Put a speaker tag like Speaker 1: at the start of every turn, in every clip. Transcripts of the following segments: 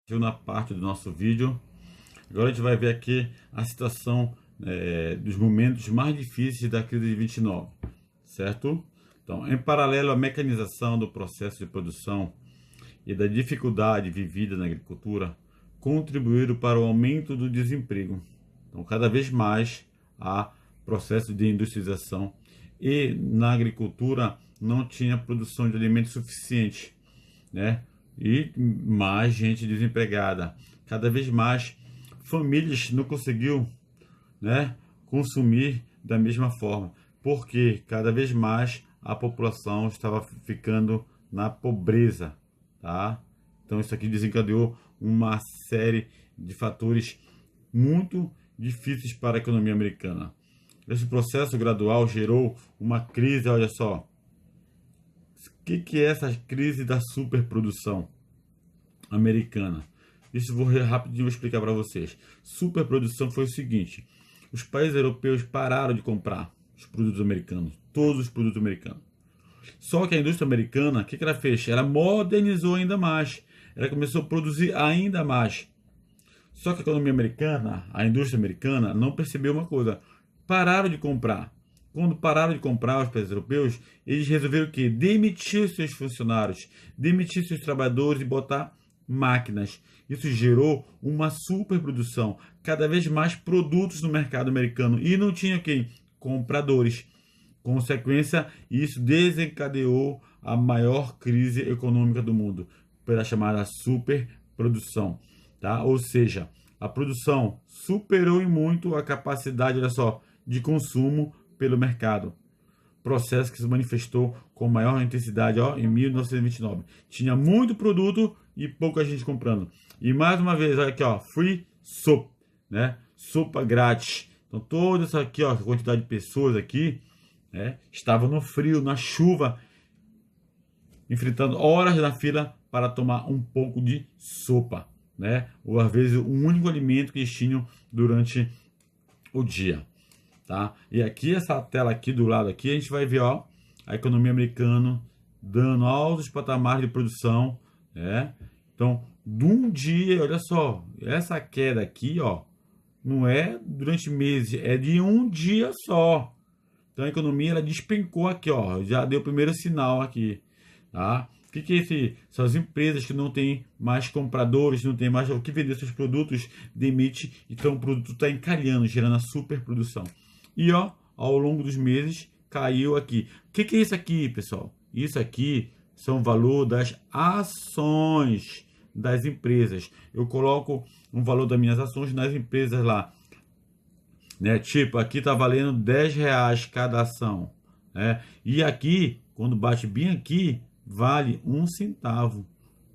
Speaker 1: Segunda parte do nosso vídeo. Agora a gente vai ver aqui a situação dos momentos mais difíceis da crise de 29, certo? Então, em paralelo à mecanização do processo de produção e da dificuldade vivida na agricultura, contribuíram para o aumento do desemprego. Então, cada vez mais há processo de industrialização e na agricultura não tinha produção de alimentos suficiente, né? E mais gente desempregada. Cada vez mais famílias não conseguiam, né, consumir da mesma forma, porque cada vez mais a população estava ficando na pobreza, tá? Então isso aqui desencadeou uma série de fatores muito difíceis para a economia americana. Esse processo gradual gerou uma crise, olha só. O que é essa crise da superprodução americana? Isso vou rapidinho explicar para vocês. Superprodução foi o seguinte: os países europeus pararam de comprar os produtos americanos, todos os produtos americanos. Só que a indústria americana, o que ela fez? Ela modernizou ainda mais. Ela começou a produzir ainda mais. Só que a economia americana, a indústria americana, não percebeu uma coisa: pararam de comprar. Quando pararam de comprar os países europeus, eles resolveram o quê? Demitir seus funcionários, demitir seus trabalhadores e botar máquinas. Isso gerou uma superprodução, cada vez mais produtos no mercado americano e não tinha quem? Compradores. Consequência, isso desencadeou a maior crise econômica do mundo, pela chamada superprodução, tá? Ou seja, a produção superou em muito a capacidade, olha só, de consumo pelo mercado. Processo que se manifestou com maior intensidade em 1929. Tinha muito produto e pouca gente comprando. E mais uma vez, olha aqui, free soap, né? Sopa grátis. Então toda essa aqui, essa quantidade de pessoas aqui, estavam no frio, na chuva, enfrentando horas na fila para tomar um pouco de sopa, né? Ou às vezes o único alimento que eles tinham durante o dia. Tá? E aqui, essa tela aqui do lado aqui, a gente vai ver a economia americana dando altos patamares de produção, né? Então, de um dia, olha só, essa queda aqui, não é durante meses, é de um dia só. Então a economia ela despencou aqui, já deu o primeiro sinal aqui, tá? O que é esse? São as empresas que não têm mais compradores, não tem mais o que vender seus produtos, demite, então o produto está encalhando, gerando a superprodução. E ao longo dos meses caiu aqui. O que é isso aqui, pessoal? Isso aqui são o valor das ações das empresas. Eu coloco um valor das minhas ações nas empresas lá, né? Tipo, aqui tá valendo R$10 cada ação, né? E aqui, quando bate bem aqui, vale 1 centavo.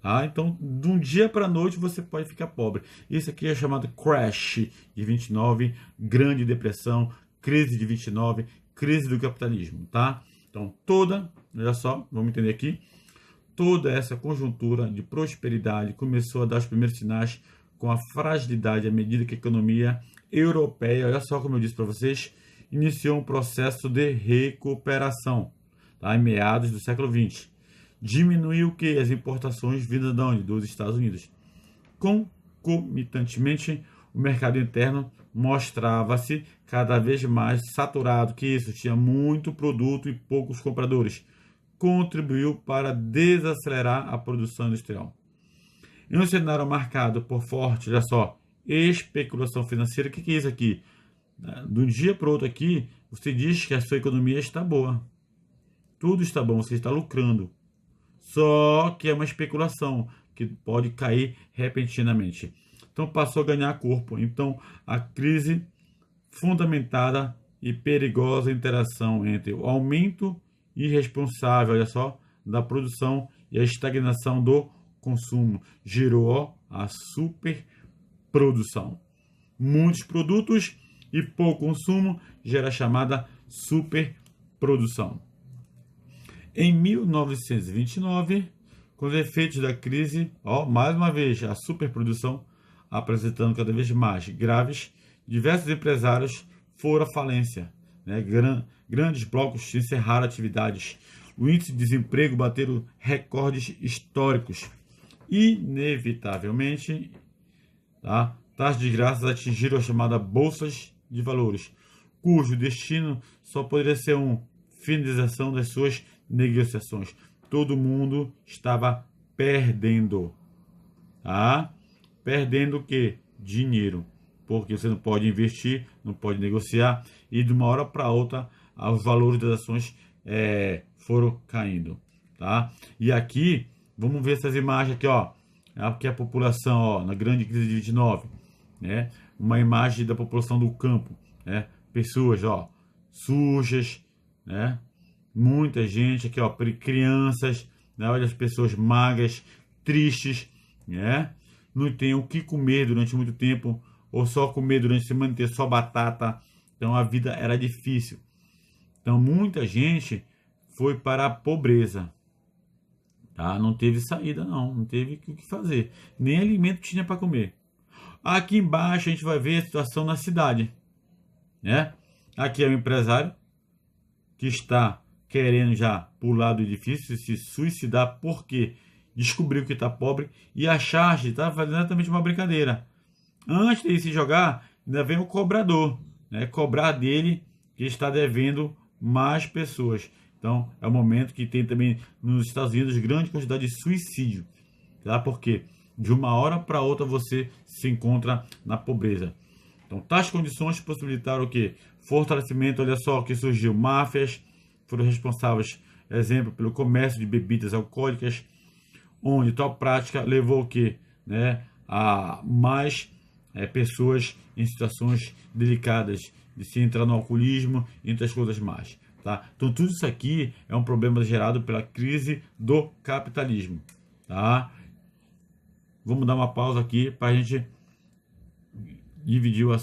Speaker 1: Ah, então, de um dia para a noite você pode ficar pobre. Isso aqui é chamado crash de 29, grande depressão, crise de 29, crise do capitalismo, tá? Então, olha só, vamos entender aqui, toda essa conjuntura de prosperidade começou a dar os primeiros sinais com a fragilidade à medida que a economia europeia, olha só como eu disse para vocês, iniciou um processo de recuperação, tá? Em meados do século XX. Diminuiu o que? As importações vindas de onde? Dos Estados Unidos. Concomitantemente, o mercado interno mostrava-se cada vez mais saturado, que isso tinha muito produto e poucos compradores. Contribuiu para desacelerar a produção industrial. Em um cenário marcado por forte, olha só, especulação financeira, o que é isso aqui? De um dia para o outro aqui, você diz que a sua economia está boa. Tudo está bom, você está lucrando. Só que é uma especulação que pode cair repentinamente. Então passou a ganhar corpo. Então a crise fundamentada e perigosa interação entre o aumento irresponsável, olha só, da produção e a estagnação do consumo gerou a superprodução. Muitos produtos e pouco consumo gera a chamada superprodução. Em 1929, com os efeitos da crise, mais uma vez, a superprodução apresentando cada vez mais graves, diversos empresários foram à falência, né? Grandes blocos encerraram atividades, o índice de desemprego bateram recordes históricos inevitavelmente, tá? Tais desgraças atingiram a chamada bolsas de valores, cujo destino só poderia ser finalização das suas negociações. Todo mundo estava perdendo, tá? Perdendo o quê? Dinheiro, porque você não pode investir, não pode negociar, e de uma hora para outra os valores das ações foram caindo, tá? E aqui, vamos ver essas imagens aqui, ó. Aqui a população, ó, na grande crise de 29, né? Uma imagem da população do campo, né? Pessoas, ó, sujas, né? Muita gente aqui, ó, crianças, né? Olha as pessoas magras, tristes, né? Não tem o que comer durante muito tempo, ou só comer durante a semana inteira, só batata. Então a vida era difícil. Então muita gente foi para a pobreza, tá? Não teve saída, não teve o que fazer, nem alimento tinha para comer. Aqui embaixo a gente vai ver a situação na cidade, né? Aqui é o empresário que está querendo já pular do edifício, se suicidar porque descobriu que está pobre e a charge está fazendo exatamente uma brincadeira. Antes de se jogar, ainda vem o cobrador, né? Cobrar dele que está devendo mais pessoas. Então, é o momento que tem também nos Estados Unidos grande quantidade de suicídio, tá? Porque de uma hora para outra você se encontra na pobreza. Então, tais condições possibilitaram o quê? Fortalecimento, olha só, que surgiu máfias, foram responsáveis, exemplo, pelo comércio de bebidas alcoólicas, onde tal prática levou o quê? Né? A mais pessoas em situações delicadas de se entrar no alcoolismo, entre as coisas mais. Tá? Então, tudo isso aqui é um problema gerado pela crise do capitalismo. Tá? Vamos dar uma pausa aqui para a gente dividir o assunto.